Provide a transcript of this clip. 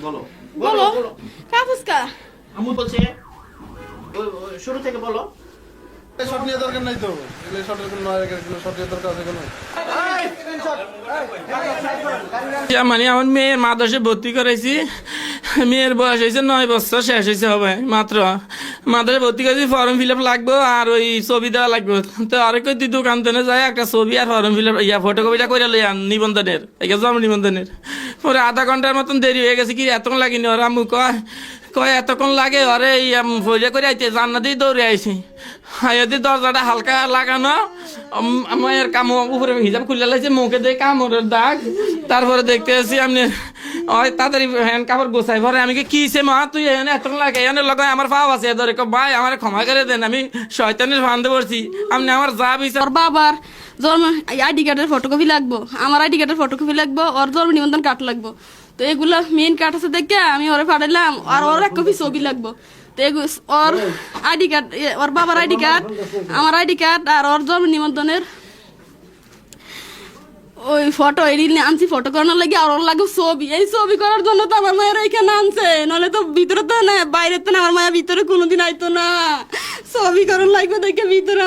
বলো বলো বলো কাপুসকা আম্মু বলছে শুরু থেকে বলো। শট নিয়ে দরকার নাই তো, এগুলো শটের কোনো নয়, এগুলো শটের দরকার আছে কোনো? মানে আমার মেয়ের মাদ্রাসায় ভর্তি করাইছি, মেয়ের বয়স হয়েছে 9 বছর, শেষ হয়েছে হবে মাত্র। মাদ্রাসায় ভর্তি করেছি, ফর্ম ফিল আপ লাগবে আর ওই ছবি দেওয়া লাগবে। তো আরেক তুই দোকান থেকে যায় একটা ছবি আর ফর্ম ফিল আপ ফটোকপিটা করে লই আন নিবন্ধনের, একে জন্ম নিবন্ধনের। পরে আধা ঘন্টার মতন দেরি হয়ে গেছে, কি এতক্ষণ লাগেনি। ওর আম্মু কয় কয় এতক্ষণ লাগে, ওরে এই ফইলে করে আইতে জান্নাতেই দৌড়ে আইছি। যদি দরজাটা হালকা লাগানো, আমার কাম উপরে হিজাব খুলে লাগছে, মুখে দিয়ে কামড়ের দাগ। তারপরে দেখতে আসি আপনি ওই তাড়াতাড়ি হ্যান্ড কাপড় গোছাই ভরে। আমি কি সে মা তুই এখানে এতক্ষণ লাগে, এখানে লগাই আমার পাও আছে ধরে ভাই আমার ক্ষমা করে দেন, আমি শয়তানের ফান্দে পড়ছি, আপনি আমার যা বিচার। ওর বাবার জন্ম আইডি কার্ডের ফটোকপি লাগবো, আমার আইডি কার্ডের ফটোকপি লাগবো, ওর জন্ম নিবন্ধন কার্ড লাগবো। তো এগুলো মেইন কার্ড আছে দেখে আমি ওরে পাঠাইলাম, আর ওর এক কপি ছবি লাগবো। তো ওর আইডি কার্ড, ওর বাবার আইডি কার্ড, আমার আইডি কার্ড আর ওর জন্ম নিবন্ধনের ওই ফটো এডিট আনছি ফটো করানোর লাগে। আর ওর লাগে ছবি, এই ছবি করার জন্য তো আমার মায়ের এখানে আনছে, নাহলে তো ভিতরে তো না, বাইরে তো না, আমার মায়ের ভিতরে কোনোদিন আইতো না। ছবি করার লাগবে দেখে ভিতরে